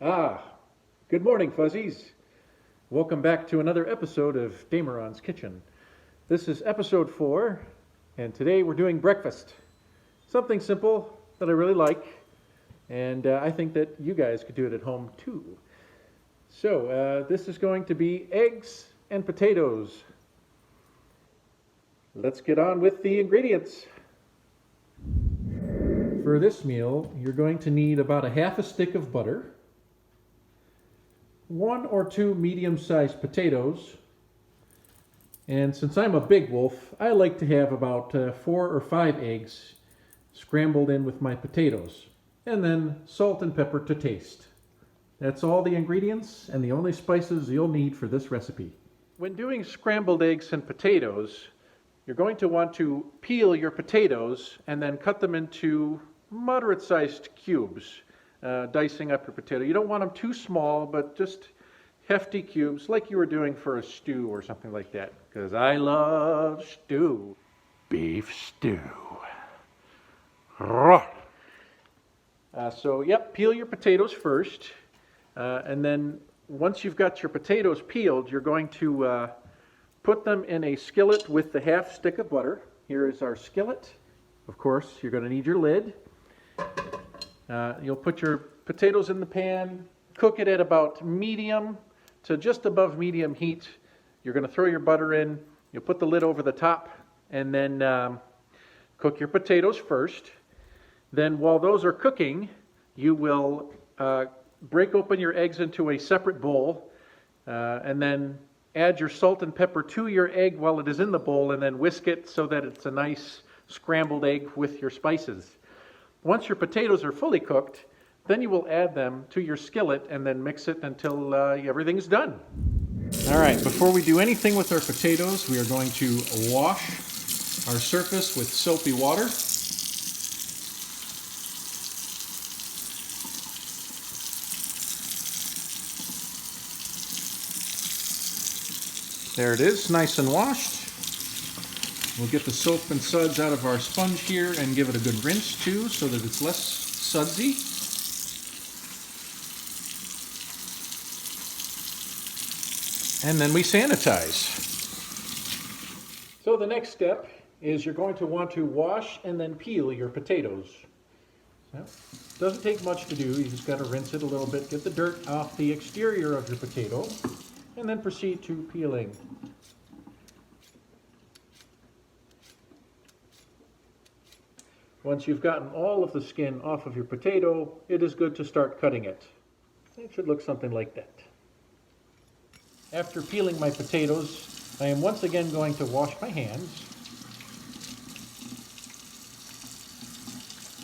Ah, good morning, Fuzzies. Welcome back to another episode of Damaron's Kitchen. This is episode 4, and today we're doing breakfast. Something simple that I really like, and I think that you guys could do it at home too. So, this is going to be eggs and potatoes. Let's get on with the ingredients. For this meal, you're going to need about a half a stick of butter, 1 or 2 medium-sized potatoes, and since I'm a big wolf, I like to have about 4 or 5 eggs scrambled in with my potatoes, and then salt and pepper to taste. That's all the ingredients and the only spices you'll need for this recipe. When doing scrambled eggs and potatoes, you're going to want to peel your potatoes and then cut them into moderate-sized cubes. Dicing up your potato. You don't want them too small, but just hefty cubes like you were doing for a stew or something like that, because I love stew. Beef stew. Peel your potatoes first, and then once you've got your potatoes peeled, you're going to put them in a skillet with the half stick of butter. Here is our skillet. Of course, you're going to need your lid. You'll put your potatoes in the pan, cook it at about medium to just above medium heat. You're going to throw your butter in, you'll put the lid over the top, and then cook your potatoes first. Then while those are cooking, you will break open your eggs into a separate bowl, and then add your salt and pepper to your egg while it is in the bowl, and then whisk it so that it's a nice scrambled egg with your spices. Once your potatoes are fully cooked, then you will add them to your skillet and then mix it until everything's done. All right, before we do anything with our potatoes, we are going to wash our surface with soapy water. There it is, nice and washed. We'll get the soap and suds out of our sponge here and give it a good rinse too, so that it's less sudsy. And then we sanitize. So the next step is you're going to want to wash and then peel your potatoes. So, it doesn't take much to do. You just got to rinse it a little bit, get the dirt off the exterior of your potato, and then proceed to peeling. Once you've gotten all of the skin off of your potato, it is good to start cutting it. It should look something like that. After peeling my potatoes, I am once again going to wash my hands.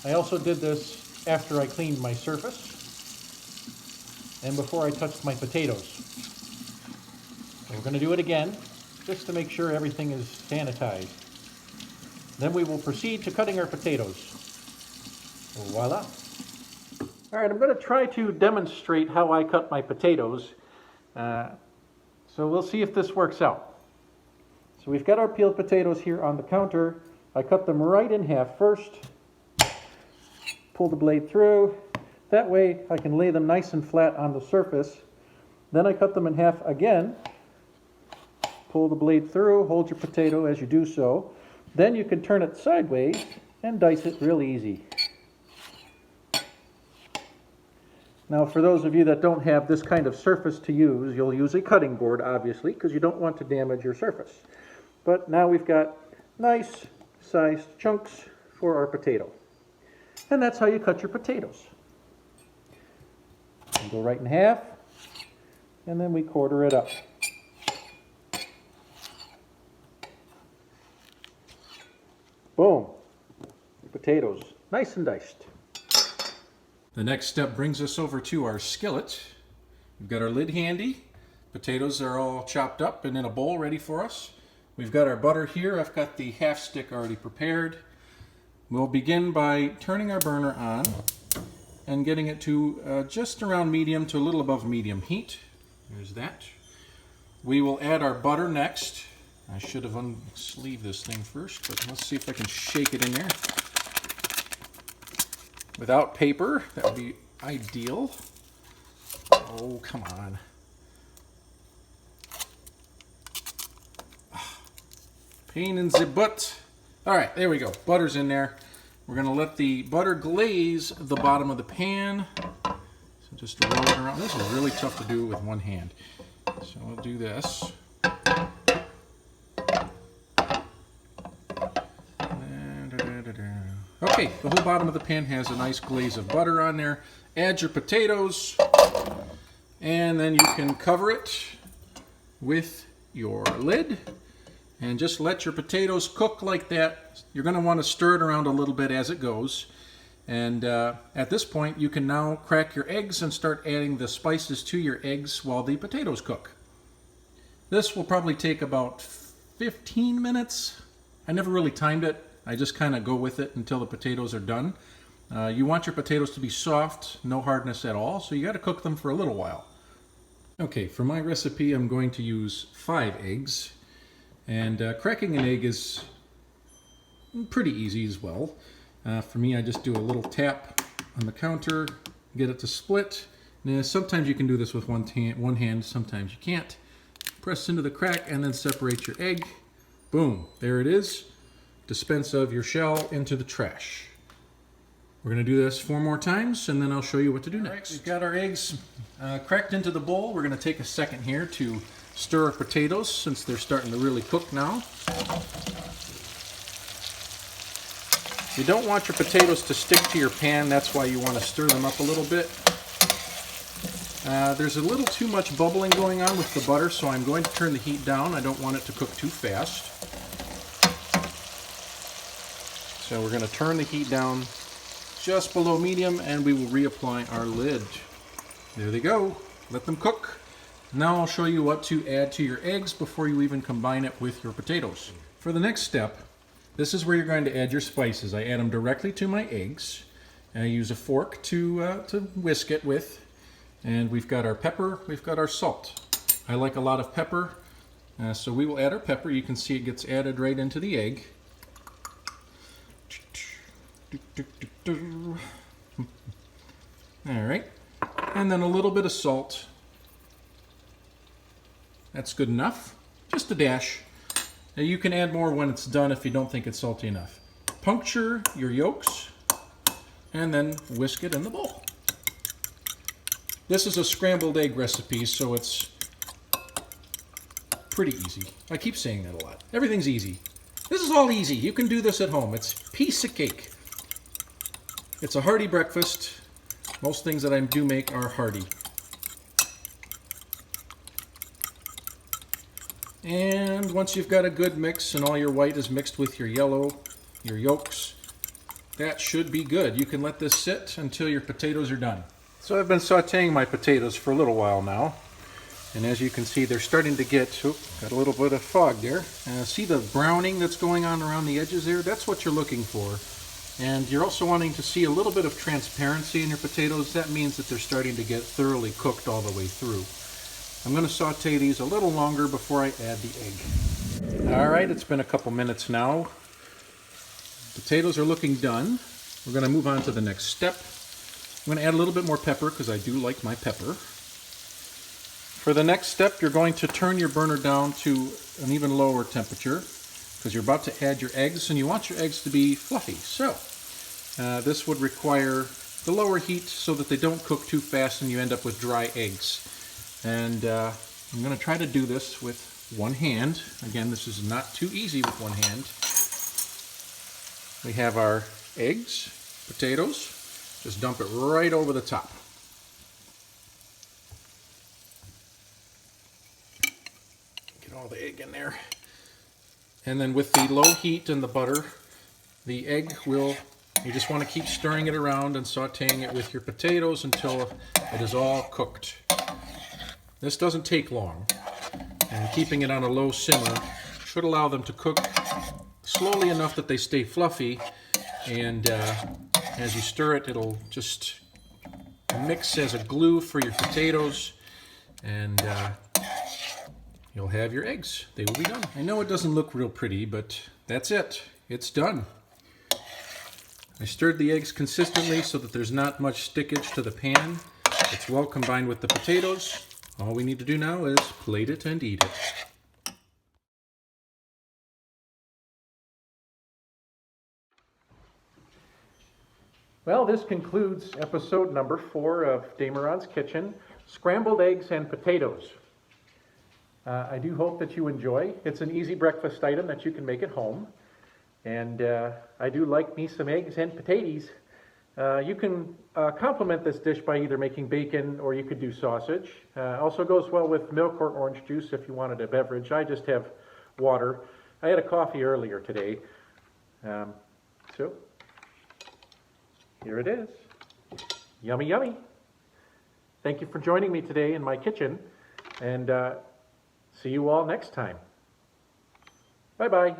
I also did this after I cleaned my surface and before I touched my potatoes. So we're going to do it again, just to make sure everything is sanitized. Then we will proceed to cutting our potatoes. Voila. All right, I'm going to try to demonstrate how I cut my potatoes. So we'll see if this works out. So we've got our peeled potatoes here on the counter. I cut them right in half first. Pull the blade through. That way I can lay them nice and flat on the surface. Then I cut them in half again. Pull the blade through, hold your potato as you do so. Then you can turn it sideways and dice it real easy. Now for those of you that don't have this kind of surface to use, you'll use a cutting board obviously, because you don't want to damage your surface. But now we've got nice sized chunks for our potato. And that's how you cut your potatoes. You go right in half, and then we quarter it up. Boom. Potatoes, nice and diced. The next step brings us over to our skillet. We've got our lid handy. Potatoes are all chopped up and in a bowl ready for us. We've got our butter here. I've got the half stick already prepared. We'll begin by turning our burner on and getting it to just around medium to a little above medium heat. There's that. We will add our butter next. I should have unsleeved this thing first, but let's see if I can shake it in there. Without paper, that would be ideal. Oh, come on. Pain in the butt. All right, there we go. Butter's in there. We're gonna let the butter glaze the bottom of the pan. So just roll it around. This is really tough to do with one hand. So we'll do this. Okay, the whole bottom of the pan has a nice glaze of butter on there. Add your potatoes, and then you can cover it with your lid. And just let your potatoes cook like that. You're going to want to stir it around a little bit as it goes. And at this point, you can now crack your eggs and start adding the spices to your eggs while the potatoes cook. This will probably take about 15 minutes. I never really timed it. I just kind of go with it until the potatoes are done. You want your potatoes to be soft, no hardness at all, so you got to cook them for a little while. Okay, for my recipe, I'm going to use 5 eggs. And cracking an egg is pretty easy as well. For me, I just do a little tap on the counter, get it to split. Now, sometimes you can do this with one hand, sometimes you can't. Press into the crack and then separate your egg. Boom, there it is. Dispense of your shell into the trash. We're going to do this 4 more times, and then I'll show you what to do next. Right, we've got our eggs cracked into the bowl. We're going to take a second here to stir our potatoes since they're starting to really cook now. You don't want your potatoes to stick to your pan, that's why you want to stir them up a little bit. There's a little too much bubbling going on with the butter, so I'm going to turn the heat down. I don't want it to cook too fast. So we're going to turn the heat down just below medium, and we will reapply our lid. There they go. Let them cook. Now I'll show you what to add to your eggs before you even combine it with your potatoes. For the next step, this is where you're going to add your spices. I add them directly to my eggs. And I use a fork to whisk it with. And we've got our pepper, we've got our salt. I like a lot of pepper, so we will add our pepper. You can see it gets added right into the egg. All right, and then a little bit of salt. That's good enough, just a dash. Now you can add more when it's done if you don't think it's salty enough. Puncture your yolks and then whisk it in the bowl. This is a scrambled egg recipe, so it's pretty easy. I keep saying that a lot. Everything's easy. This is all easy. You can do this at home. It's a piece of cake. It's a hearty breakfast. Most things that I do make are hearty. And once you've got a good mix and all your white is mixed with your yellow, your yolks, that should be good. You can let this sit until your potatoes are done. So I've been sauteing my potatoes for a little while now. And as you can see, they're starting to get, got a little bit of fog there. See the browning that's going on around the edges there? That's what you're looking for. And you're also wanting to see a little bit of transparency in your potatoes. That means that they're starting to get thoroughly cooked all the way through. I'm going to saute these a little longer before I add the egg. All right, it's been a couple minutes now. Potatoes are looking done. We're going to move on to the next step. I'm going to add a little bit more pepper because I do like my pepper. For the next step, you're going to turn your burner down to an even lower temperature because you're about to add your eggs and you want your eggs to be fluffy. So this would require the lower heat so that they don't cook too fast and you end up with dry eggs. And I'm going to try to do this with one hand. Again, this is not too easy with one hand. We have our eggs, potatoes. Just dump it right over the top. Get all the egg in there. And then with the low heat and the butter, the egg will, you just want to keep stirring it around and sauteing it with your potatoes until it is all cooked. This doesn't take long, and keeping it on a low simmer should allow them to cook slowly enough that they stay fluffy, and as you stir it, it'll just mix as a glue for your potatoes, and you'll have your eggs. They will be done. I know it doesn't look real pretty, but that's it. It's done. I stirred the eggs consistently so that there's not much stickage to the pan. It's well combined with the potatoes. All we need to do now is plate it and eat it. Well, this concludes episode number 4 of Damaron's Kitchen, Scrambled Eggs and Potatoes. I do hope that you enjoy. It's an easy breakfast item that you can make at home. And I do like me some eggs and potatoes. You can complement this dish by either making bacon or you could do sausage. Also goes well with milk or orange juice if you wanted a beverage. I just have water. I had a coffee earlier today. So here it is. Yummy, yummy. Thank you for joining me today in my kitchen, and see you all next time. Bye-bye.